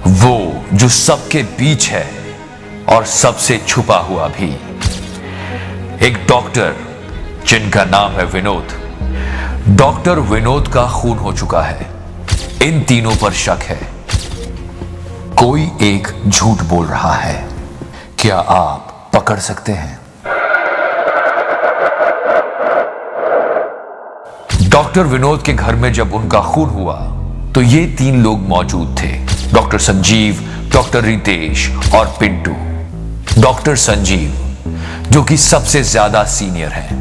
वो जो सबके बीच है और सबसे छुपा हुआ भी। एक डॉक्टर जिनका नाम है विनोद। डॉक्टर विनोद का खून हो चुका है। इन तीनों पर शक है। कोई एक झूठ बोल रहा है। क्या आप पकड़ सकते हैं? डॉक्टर विनोद के घर में जब उनका खून हुआ तो ये तीन लोग मौजूद थे। डॉक्टर संजीव, डॉक्टर रितेश और पिंटू। डॉक्टर संजीव जो कि सबसे ज्यादा सीनियर हैं।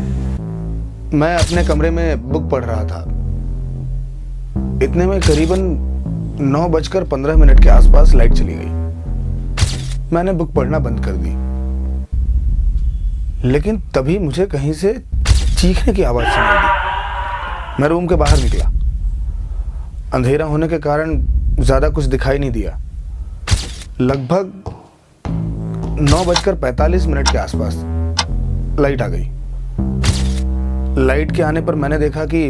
मैं अपने कमरे में बुक पढ़ रहा था। इतने में करीबन 9:15 के आसपास लाइट चली गई। मैंने बुक पढ़ना बंद कर दी, लेकिन तभी मुझे कहीं से चीखने की आवाज सुनाई दी। मैं रूम के बाहर निकला। अंधेरा होने के कारण ज्यादा कुछ दिखाई नहीं दिया। लगभग 9:45 के आसपास लाइट आ गई। लाइट के आने पर मैंने देखा कि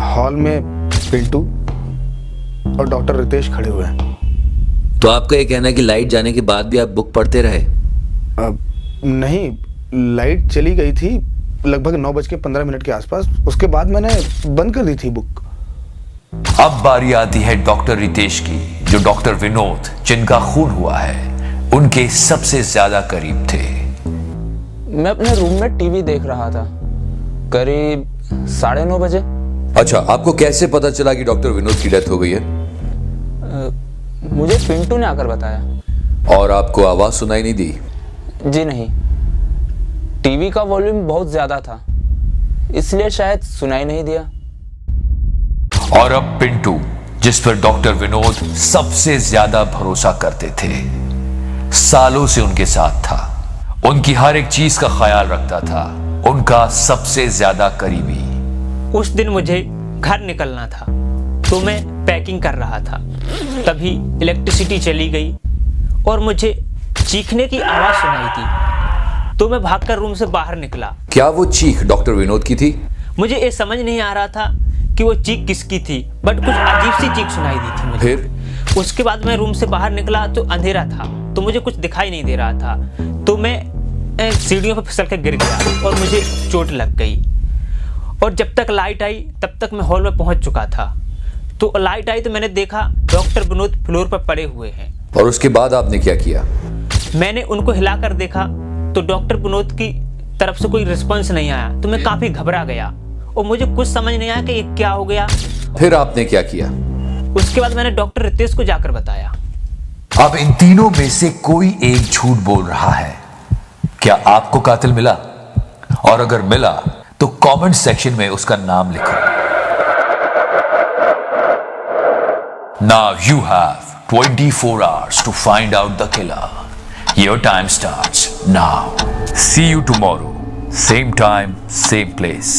हॉल में पिंटू और डॉक्टर रितेश खड़े हुए हैं। तो आपका ये कहना है कि लाइट जाने के बाद भी आप बुक पढ़ते रहे? नहीं, लाइट चली गई थी लगभग 9:15 के आसपास। उसके बाद मैंने बंद कर दी थी बुक। अब बारी आती है डॉक्टर रितेश की, जो डॉक्टर विनोद जिनका खून हुआ है उनके सबसे ज्यादा करीब थे। मैं अपने रूम में टीवी देख रहा था, करीब 9:30 बजे। अच्छा, आपको कैसे पता चला कि डॉक्टर विनोद की डेथ हो गई है? मुझे पिंटू ने आकर बताया। और आपको आवाज सुनाई नहीं दी? जी नहीं, टीवी का वॉल्यूम बहुत ज्यादा था, इसलिए शायद सुनाई नहीं दिया। और अब पिंटू, जिस पर डॉक्टर विनोद सबसे ज्यादा भरोसा करते थे, सालों से उनके साथ था, उनकी हर एक चीज का ख्याल रखता था, उनका सबसे ज्यादा करीबी। उस दिन मुझे घर निकलना था तो मैं पैकिंग कर रहा था, तभी इलेक्ट्रिसिटी चली गई और मुझे चीखने की आवाज सुनाई थी, तो मैं भागकर रूम से बाहर निकला। क्या वो चीख डॉक्टर विनोद की थी? मुझे ये समझ नहीं आ रहा था कि वो चीख किसकी थी, बट कुछ अजीब सी चीख सुनाई दी थी मुझे। फिर उसके बाद मैं रूम से बाहर निकला तो अंधेरा था, तो मुझे कुछ दिखाई नहीं दे रहा था, तो मैं सीढ़ियों पर फिसल कर गिर गया और मुझे चोट लग गई। और जब तक लाइट आई तब तक मैं हॉल में पहुंच चुका था। तो लाइट आई तो मैंने देखा डॉक्टर विनोद फ्लोर पर पड़े हुए हैं। और उसके बाद आपने क्या किया? मैंने उनको हिलाकर देखा तो डॉक्टर विनोद की तरफ से कोई रिस्पॉन्स नहीं आया, तो मैं काफी घबरा गया और मुझे कुछ समझ नहीं आया कि ये क्या हो गया। फिर आपने क्या किया? उसके बाद मैंने डॉक्टर रितेश को जाकर बताया। अब इन तीनों में से कोई एक झूठ बोल रहा है। क्या आपको कातिल मिला? और अगर मिला तो कमेंट सेक्शन में उसका नाम लिखो। Now you have 24 hours to find out the killer. Your time starts now. See you tomorrow. Same time, same place.